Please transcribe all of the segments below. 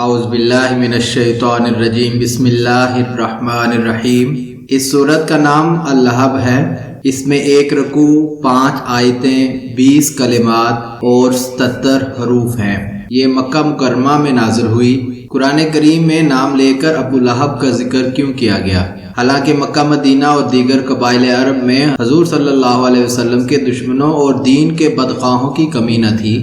اعوذ باللہ من الشیطان الرجیم بسم اللہ الرحمن الرحیم۔ اس سورت کا نام اللہب ہے۔ اس میں 1 رکوع، 5 آیتیں، 20 کلمات اور 77 حروف ہیں۔ یہ مکہ مکرمہ میں نازل ہوئی۔ قرآن کریم میں نام لے کر ابو لہب کا ذکر کیوں کیا گیا؟ حالانکہ مکہ مدینہ اور دیگر قبائل عرب میں حضور صلی اللہ علیہ وسلم کے دشمنوں اور دین کے بدخواہوں کی کمی نہ تھی۔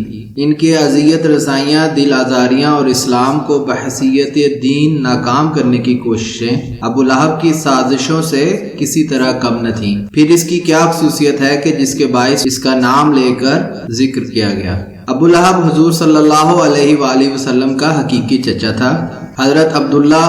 ان کی اذیت رسائیاں، دل آزاریاں اور اسلام کو بحیثیت دین ناکام کرنے کی کوششیں ابو لہب کی سازشوں سے کسی طرح کم نہ تھیں۔ پھر اس کی کیا خصوصیت ہے کہ جس کے باعث اس کا نام لے کر ذکر کیا گیا؟ ابو لہب حضور صلی اللہ علیہ وآلہ وسلم کا حقیقی چچا تھا۔ حضرت عبداللہ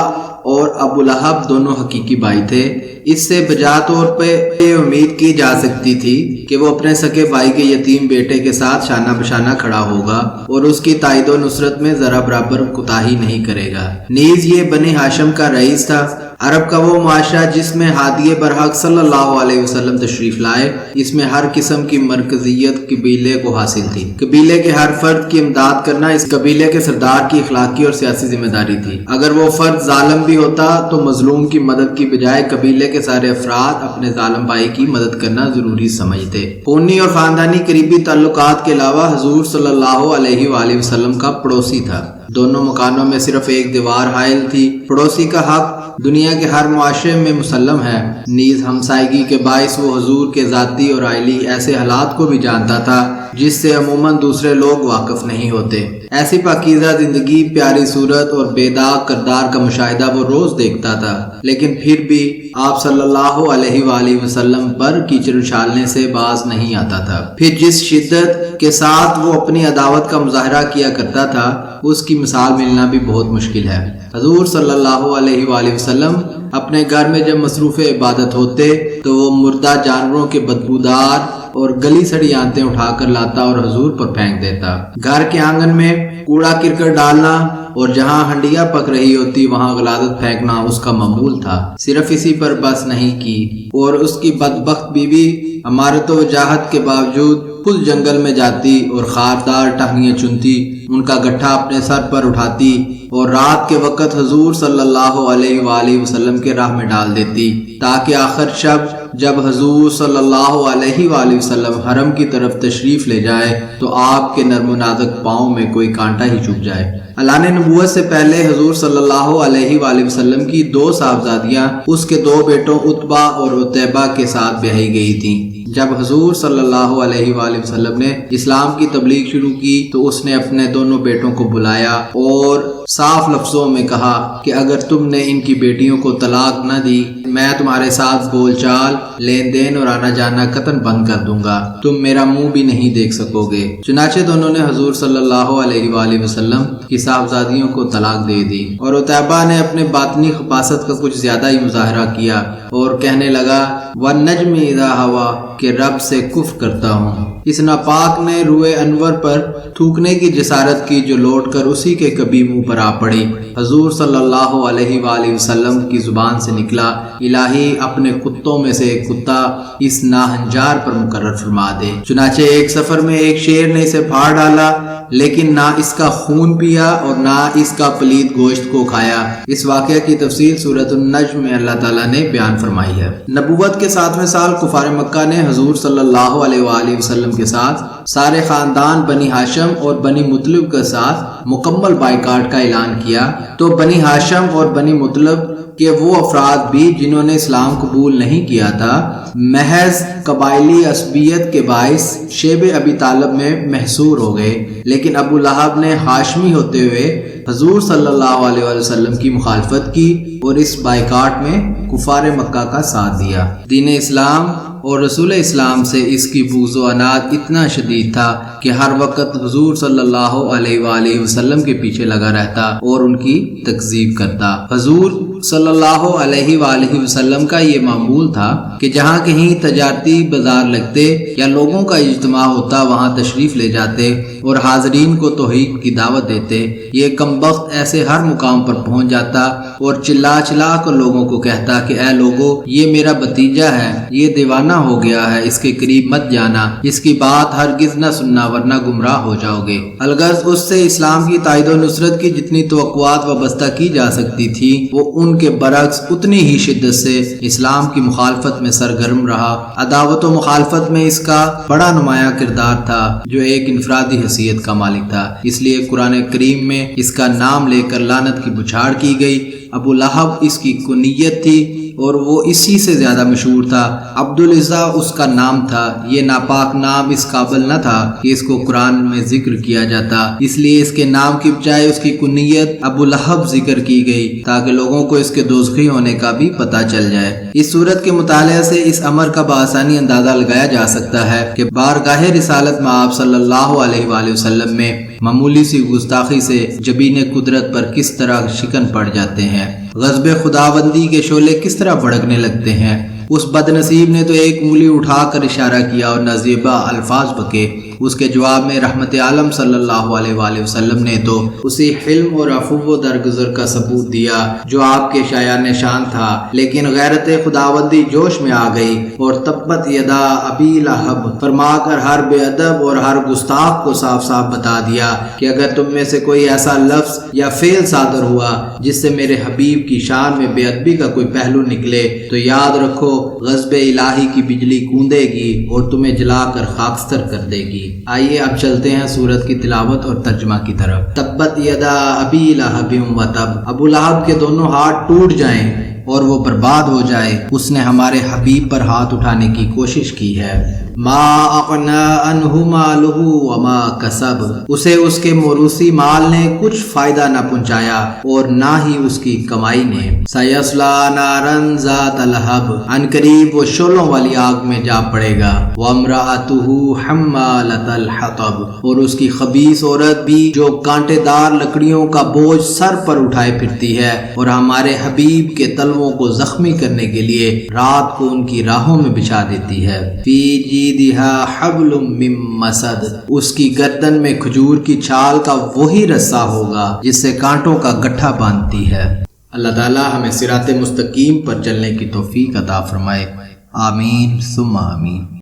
اور ابو لہب دونوں حقیقی بھائی تھے۔ اس سے بجا طور پہ یہ امید کی جا سکتی تھی کہ وہ اپنے سکے بھائی کے یتیم بیٹے کے ساتھ شانہ بشانہ کھڑا ہوگا اور اس کی تائید و نصرت میں ذرا برابر کوتاہی نہیں کرے گا۔ نیز یہ بنی ہاشم کا رئیس تھا۔ عرب کا وہ معاشرہ جس میں ہادی برحق صلی اللہ علیہ وسلم تشریف لائے، اس میں ہر قسم کی مرکزیت قبیلے کو حاصل تھی۔ قبیلے کے ہر فرد کی امداد کرنا اس قبیلے کے سردار کی اخلاقی اور سیاسی ذمہ داری تھی۔ اگر وہ فرد ظالم بھی ہوتا تو مظلوم کی مدد کی بجائے قبیلے کے سارے افراد اپنے ظالم بھائی کی مدد کرنا ضروری سمجھتے۔ خونی اور خاندانی قریبی تعلقات کے علاوہ حضور صلی اللہ علیہ وآلہ وسلم کا پڑوسی تھا۔ دونوں مکانوں میں صرف ایک دیوار حائل تھی۔ پڑوسی کا حق دنیا کے ہر معاشرے میں مسلم ہے۔ نیز ہمسائیگی کے باعث وہ حضور کے ذاتی اور عائلی ایسے حالات کو بھی جانتا تھا جس سے عموماً دوسرے لوگ واقف نہیں ہوتے۔ ایسی پاکیزہ زندگی، پیاری صورت اور بے داغ کردار کا مشاہدہ وہ روز دیکھتا تھا، لیکن پھر بھی آپ صلی اللہ علیہ وآلہ وسلم پر کیچڑ اچھالنے سے باز نہیں آتا تھا۔ پھر جس شدت کے ساتھ وہ اپنی عداوت کا مظاہرہ کیا کرتا تھا، اس کی مثال ملنا بھی بہت مشکل ہے۔ حضور صلی اللہ علیہ وآلہ وسلم اپنے گھر میں جب مصروف عبادت ہوتے تو وہ مردہ جانوروں کے بدبودار اور گلی سڑی آنتیں اٹھا کر لاتا اور حضور پر پھینک دیتا۔ گھر کے آنگن میں کوڑا کرکٹ ڈالنا اور جہاں ہنڈیاں پک رہی ہوتی وہاں غلاظت پھینکنا اس کا معمول تھا۔ صرف اسی پر بس نہیں کی اور اس کی بدبخت بیوی امارت و وجاہت کے باوجود خود جنگل میں جاتی اور خاردار ٹہنیاں چنتی، ان کا گٹھا اپنے سر پر اٹھاتی اور رات کے وقت حضور صلی اللہ علیہ وآلہ وسلم کے راہ میں ڈال دیتی، تاکہ آخر شب جب حضور صلی اللہ علیہ وآلہ وسلم حرم کی طرف تشریف لے جائے تو آپ کے نرم و نازک پاؤں میں کوئی کانٹا ہی چبھ جائے۔ اعلان نبوت سے پہلے حضور صلی اللہ علیہ وآلہ وسلم کی 2 صاحبزادیاں اس کے 2 بیٹوں عتبہ اور عتیبہ کے ساتھ بیاہی گئی تھیں۔ جب حضور صلی اللہ علیہ وآلہ وسلم نے اسلام کی تبلیغ شروع کی تو اس نے اپنے دونوں بیٹوں کو بلایا اور صاف لفظوں میں کہا کہ اگر تم نے ان کی بیٹیوں کو طلاق نہ دی، میں تمہارے ساتھ بول چال، لین دین اور آنا جانا قطعاً بند کر دوں گا، تم میرا منہ بھی نہیں دیکھ سکو گے۔ چنانچہ دونوں نے حضور صلی اللہ علیہ وآلہ وسلم کی صاحبزادیوں کو طلاق دے دی، اور عتیبہ نے اپنے باطنی خباثت کا کچھ زیادہ ہی مظاہرہ کیا اور کہنے لگا وَالنَّجْمِ اِذَا هَوَىٰ کہ رب سے کفر کرتا ہوں۔ اس ناپاک نے روئے انور پر تھوکنے کی جسارت کی جو لوٹ کر اسی کے کبھی منہ پر آ پڑی۔ حضور صلی اللہ علیہ وآلہ وسلم کی زبان سے نکلا، الہی اپنے کتوں میں سے ایک کتا اس ناہنجار پر مقرر فرما دے۔ چنانچہ ایک سفر میں ایک شیر نے اسے پھاڑ ڈالا، لیکن نہ اس کا خون پیا اور نہ اس کا پلید گوشت کو کھایا۔ اس واقعہ کی تفصیل سورۃ النجم میں اللہ تعالیٰ نے بیان فرمائی ہے۔ نبوت کے 7ویں سال کفار مکہ نے حضور صلی اللہ علیہ وآلہ وسلم کے ساتھ سارے خاندان بنی ہاشم اور بنی مطلب کے ساتھ مکمل بائیکاٹ کا اعلان کیا، تو بنی ہاشم اور بنی مطلب کہ وہ افراد بھی جنہوں نے اسلام قبول نہیں کیا تھا، محض قبائلی عصبیت کے باعث شیب ابی طالب میں محصور ہو گئے، لیکن ابو لہب نے ہاشمی ہوتے ہوئے حضور صلی اللہ علیہ وآلہ وسلم کی مخالفت کی اور اس بائیکاٹ میں کفار مکہ کا ساتھ دیا۔ دین اسلام اور رسول اسلام سے اس کی بغض و عناد اتنا شدید تھا کہ ہر وقت حضور صلی اللہ علیہ وآلہ وسلم کے پیچھے لگا رہتا اور ان کی تکذیب کرتا۔ حضور صلی اللہ علیہ وآلہ وسلم کا یہ معمول تھا کہ جہاں کہیں تجارتی بازار لگتے یا لوگوں کا اجتماع ہوتا وہاں تشریف لے جاتے اور حاضرین کو توحید کی دعوت دیتے۔ یہ کم بخت ایسے ہر مقام پر پہنچ جاتا اور چلا چلا کر لوگوں کو کہتا کہ اے لوگو، یہ میرا بھتیجا ہے، یہ دیوانہ ہو گیا ہے، اس کے قریب مت جانا، اس کی بات ہرگز نہ سننا ورنہ گمراہ ہو جاؤ گے۔ الغرض اس سے اسلام کی تائید و نصرت کی جتنی توقعات وابستہ کی جا سکتی تھی وہ ان کے برعکس اتنی ہی شدت سے اسلام کی مخالفت میں سرگرم رہا۔ عداوت و مخالفت میں اس کا بڑا نمایاں کردار تھا جو ایک انفرادی حیثیت کا مالک تھا، اس لیے قرآن کریم میں اس کا نام لے کر لعنت کی بچھاڑ کی گئی۔ ابو لہب اس کی کنیت تھی اور وہ اسی سے زیادہ مشہور تھا۔ عبدالعزیٰ اس کا نام تھا۔ یہ ناپاک نام اس قابل نہ تھا کہ اس کو قرآن میں ذکر کیا جاتا، اس لیے اس کے نام کی بجائے اس کی کنیت ابو لہب ذکر کی گئی تاکہ لوگوں کو اس کے دوزخی ہونے کا بھی پتہ چل جائے۔ اس صورت کے مطالعے سے اس امر کا بآسانی اندازہ لگایا جا سکتا ہے کہ بارگاہ رسالت میں آپ صلی اللہ علیہ وآلہ وسلم میں معمولی سی گستاخی سے جبین قدرت پر کس طرح شکن پڑ جاتے ہیں، غضب خداوندی کے شعلے کس طرح بھڑکنے لگتے ہیں۔ اس بد نصیب نے تو ایک انگلی اٹھا کر اشارہ کیا اور نازیبہ الفاظ بکے۔ اس کے جواب میں رحمت عالم صلی اللہ علیہ وآلہ وسلم نے تو اسی حلم اور عفو و درگزر کا ثبوت دیا جو آپ کے شایان نشان تھا، لیکن غیرت خداوندی جوش میں آ گئی اور تبت یدا ابی لہب فرما کر ہر بے ادب اور ہر گستاخ کو صاف صاف بتا دیا کہ اگر تم میں سے کوئی ایسا لفظ یا فعل صادر ہوا جس سے میرے حبیب کی شان میں بے ادبی کا کوئی پہلو نکلے تو یاد رکھو غضب الہی کی بجلی کوندے گی اور تمہیں جلا کر خاکستر کر دے گی۔ آئیے اب چلتے ہیں سورت کی تلاوت اور ترجمہ کی طرف۔ تبت یدا ابی لہب و تب، ابو لہب کے دونوں ہاتھ ٹوٹ جائیں اور وہ برباد ہو جائے، اس نے ہمارے حبیب پر ہاتھ اٹھانے کی کوشش کی ہے۔ ما اغنا عنہ مالہ وما کسب، اسے اس کے موروثی مال نے کچھ فائدہ نہ پہنچایا اور نہ ہی اس کی کمائی نے۔ سیصلی نارا ذات لہب، ان قریب وہ شعلوں والی آگ میں جا پڑے گا۔ وامرأتہ حمالۃ الحطب، اور اس کی خبیث عورت بھی جو کانٹے دار لکڑیوں کا بوجھ سر پر اٹھائے پھرتی ہے اور ہمارے حبیب کے تلووں کو زخمی کرنے کے لیے رات کو ان کی راہوں میں بچھا دیتی ہے۔ فی جیدہا حبل من مسد، اس کی گردن میں کھجور کی چھال کا وہی رسہ ہوگا جس سے کانٹوں کا گٹھا باندھتی ہے۔ اللہ تعالی ہمیں صراط مستقیم پر چلنے کی توفیق عطا فرمائے، آمین ثم آمین۔